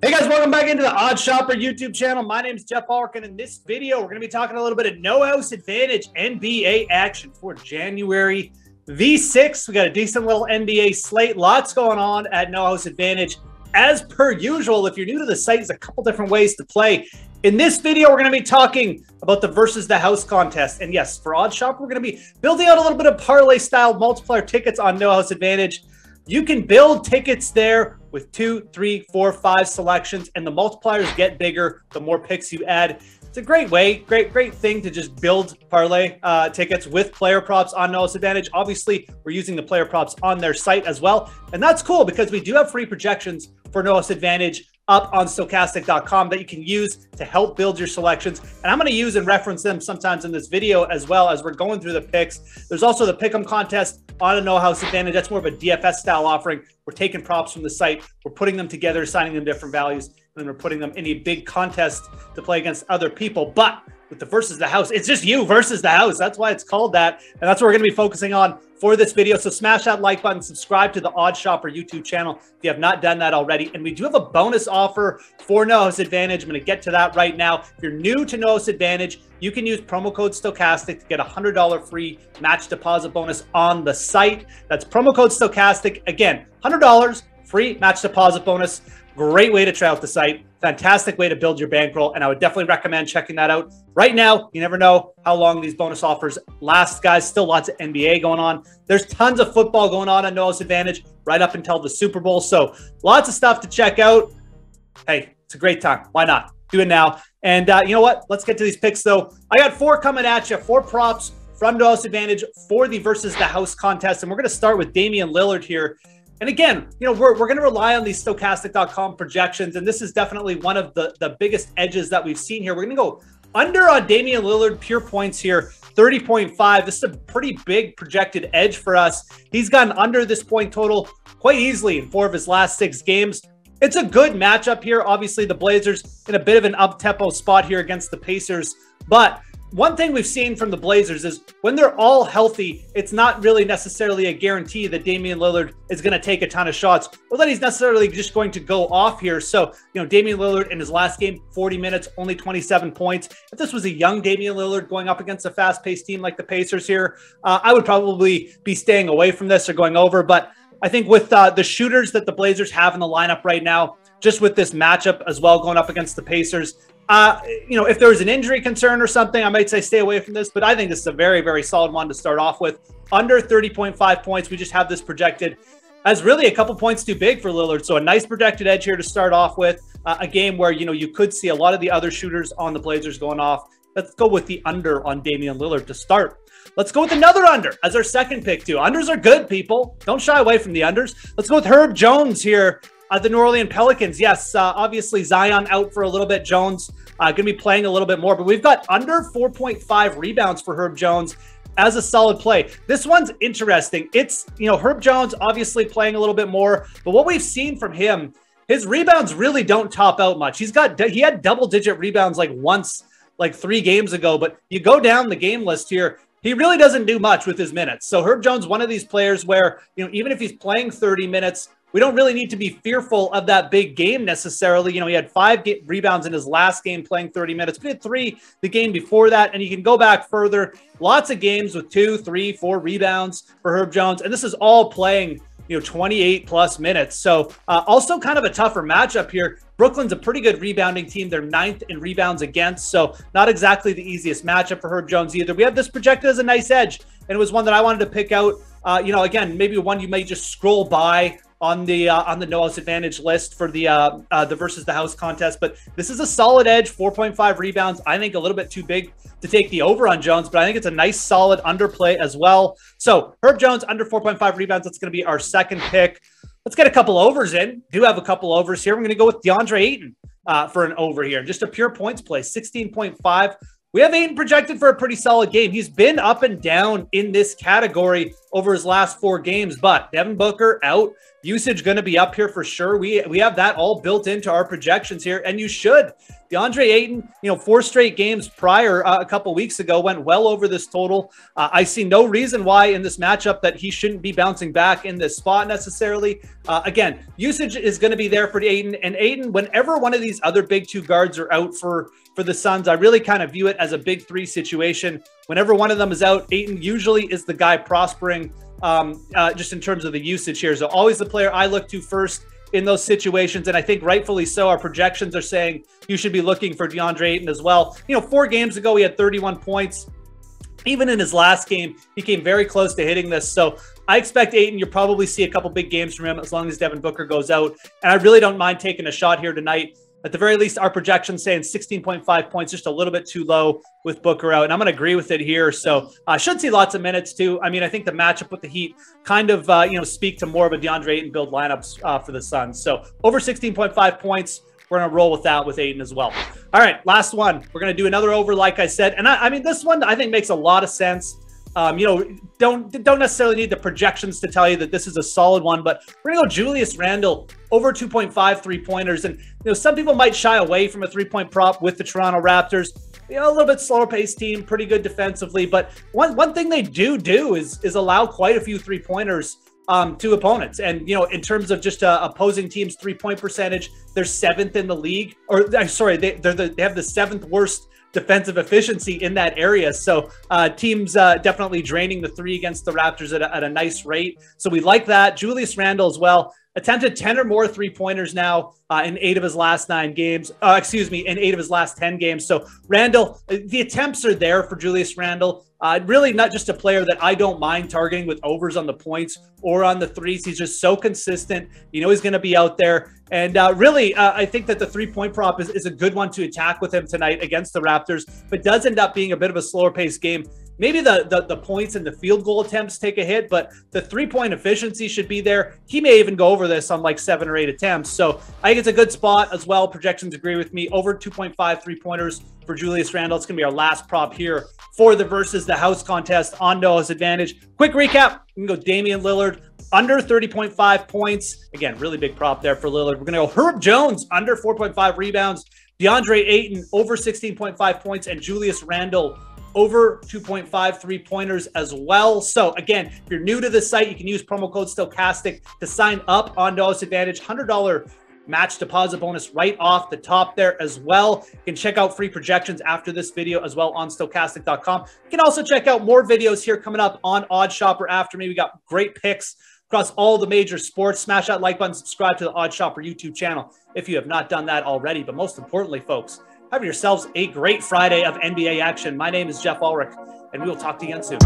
Hey guys, welcome back into the OddsShopper YouTube channel. My name is Geoff Ulrich, and in this video, we're going to be talking a little bit of No House Advantage NBA action for January V6. We got a decent little NBA slate. Lots going on at No House Advantage. As per usual, if you're new to the site, there's a couple different ways to play. In this video, we're going to be talking about the versus the house contest. And yes, for OddsShopper, we're going to be building out a little bit of parlay-style multiplier tickets on No House Advantage. You can build tickets there with 2, 3, 4, 5 selections, and the multipliers get bigger the more picks you add. It's a great way, great thing to just build parlay tickets with player props on No House Advantage. Obviously, we're using the player props on their site as well, and that's cool because we do have free projections for No House Advantage up on stokastic.com that you can use to help build your selections. And I'm going to use and reference them sometimes in this video as well as we're going through the picks. There's also the Pick'em contest on a No House Advantage. That's more of a DFS style offering. We're taking props from the site. We're putting them together, assigning them different values, and then we're putting them in a big contest to play against other people. But with the versus the house, it's just you versus the house. That's why it's called that. And that's what we're going to be focusing on for this video. So smash that like button, subscribe to the OddsShopper YouTube channel if you have not done that already. And we do have a bonus offer for No House Advantage. I'm going to get to that right now. If you're new to No House Advantage, you can use promo code Stokastic to get a $100 free match deposit bonus on the site. That's promo code Stokastic. Again, $100 free match deposit bonus. Great way to try out the site. Fantastic way to build your bankroll, and I would definitely recommend checking that out right now. You never know how long these bonus offers last, guys. Still lots of NBA going on. There's tons of football going on No House Advantage right up until the Super Bowl, so lots of stuff to check out. Hey, it's a great time. Why not? Do it now. And you know what? Let's get to these picks, though. I got 4 coming at you, 4 props from No House Advantage for the versus the house contest, and we're going to start with Damian Lillard here. And again, you know, we're going to rely on these stokastic.com projections, and this is definitely one of the biggest edges that we've seen here. We're going to go under on Damian Lillard pure points here, 30.5. This is a pretty big projected edge for us. He's gotten under this point total quite easily in 4 of his last 6 games. It's a good matchup here. Obviously, the Blazers in a bit of an up-tempo spot here against the Pacers, but one thing we've seen from the Blazers is when they're all healthy, it's not really necessarily a guarantee that Damian Lillard is going to take a ton of shots or that he's necessarily just going to go off here. So, you know, Damian Lillard in his last game, 40 minutes, only 27 points. If this was a young Damian Lillard going up against a fast-paced team like the Pacers here, I would probably be staying away from this or going over. But I think with the shooters that the Blazers have in the lineup right now, just with this matchup as well going up against the Pacers, you know, if there was an injury concern or something, I might say stay away from this, but I think this is a very, very solid one to start off with. Under 30.5 points, we just have this projected as really a couple points too big for Lillard. So a nice projected edge here to start off with, a game where, you know, you could see a lot of the other shooters on the Blazers going off. Let's go with the under on Damian Lillard to start. Let's go with another under as our second pick too. Unders are good, people. Don't shy away from the unders. Let's go with Herb Jones here. The New Orleans Pelicans, yes, obviously Zion out for a little bit. Jones going to be playing a little bit more, but we've got under 4.5 rebounds for Herb Jones as a solid play. This one's interesting. It's, you know, Herb Jones obviously playing a little bit more, but what we've seen from him, his rebounds really don't top out much. He had double-digit rebounds like once, like 3 games ago, but you go down the game list here, he really doesn't do much with his minutes. So Herb Jones, one of these players where, you know, even if he's playing 30 minutes, we don't really need to be fearful of that big game necessarily. You know, he had 5 rebounds in his last game playing 30 minutes, but he had 3 the game before that. And you can go back further. Lots of games with 2, 3, 4 rebounds for Herb Jones. And this is all playing, you know, 28 plus minutes. So also kind of a tougher matchup here. Brooklyn's a pretty good rebounding team. They're 9th in rebounds against. So not exactly the easiest matchup for Herb Jones either. We have this projected as a nice edge. And it was one that I wanted to pick out. You know, again, maybe one you may just scroll by on the No House Advantage list for the versus the house contest, but this is a solid edge, 4.5 rebounds. I think a little bit too big to take the over on Jones, but I think it's a nice solid underplay as well. So Herb Jones under 4.5 rebounds. That's going to be our second pick. Let's get a couple overs in. Do have a couple overs here. We're going to go with Deandre Ayton for an over here. Just a pure points play, 16.5. We have Ayton projected for a pretty solid game. He's been up and down in this category over his last 4 games. But Devin Booker out, usage going to be up here for sure. We have that all built into our projections here, and you should. DeAndre Ayton, 4 straight games prior, a couple weeks ago, went well over this total. I see no reason why in this matchup that he shouldn't be bouncing back in this spot necessarily. Again, usage is going to be there for Ayton, and Ayton, whenever one of these other big 2 guards are out for the Suns, I really kind of view it as a big 3 situation. Whenever one of them is out, Ayton usually is the guy prospering just in terms of the usage here. So always the player I look to first in those situations, and I think rightfully so. Our projections are saying you should be looking for DeAndre Ayton as well. 4 games ago, he had 31 points. Even in his last game, he came very close to hitting this. So I expect Ayton, you'll probably see a couple big games from him as long as Devin Booker goes out. And I really don't mind taking a shot here tonight. At the very least, our projections saying 16.5 points, just a little bit too low with Booker out. And I'm going to agree with it here. So I should see lots of minutes too. I mean, I think the matchup with the Heat kind of, speak to more of a DeAndre Ayton build lineups for the Suns. So over 16.5 points, we're going to roll with that with Ayton as well. All right, last one. We're going to do another over, like I said. And I mean, this one I think makes a lot of sense. Don't necessarily need the projections to tell you that this is a solid one, but we're gonna go Julius Randle over 2.5 3-pointers. And some people might shy away from a 3-point prop with the Toronto Raptors. A little bit slower paced team, pretty good defensively, but one thing they do is allow quite a few 3-pointers to opponents. And in terms of just opposing teams' 3-point percentage, they're 7th in the league. Or sorry, they have the 7th worst defensive efficiency in that area. So teams definitely draining the 3 against the Raptors at a nice rate. So we like that. Julius Randle as well. Attempted 10 or more 3-pointers now in 8 of his last 9 games. In 8 of his last 10 games. So Randle, the attempts are there for Julius Randle. Really not just a player that I don't mind targeting with overs on the points or on the threes. He's just so consistent. He's going to be out there. And really, I think that the 3-point prop is a good one to attack with him tonight against the Raptors, but does end up being a bit of a slower paced game. Maybe the points and the field goal attempts take a hit, but the 3-point efficiency should be there. He may even go over this on like 7 or 8 attempts. So I think it's a good spot as well. Projections agree with me. Over 2.5 3-pointers for Julius Randle. It's going to be our last prop here for the versus the house contest on Noah's advantage. Quick recap. We can go Damian Lillard under 30.5 points. Again, really big prop there for Lillard. We're going to go Herb Jones under 4.5 rebounds. DeAndre Ayton over 16.5 points, and Julius Randle over 2.5 3-pointers as well. So again, if you're new to the site, you can use promo code Stochastic to sign up on Noah's advantage. $100 match deposit bonus right off the top there as well. You can check out free projections after this video as well on stochastic.com. You can also check out more videos here coming up on OddsShopper after me. We got great picks across all the major sports. Smash that like button, subscribe to the OddsShopper YouTube channel if you have not done that already. But most importantly, folks, have yourselves a great Friday of NBA action. My name is Geoff Ulrich, and we will talk to you again soon.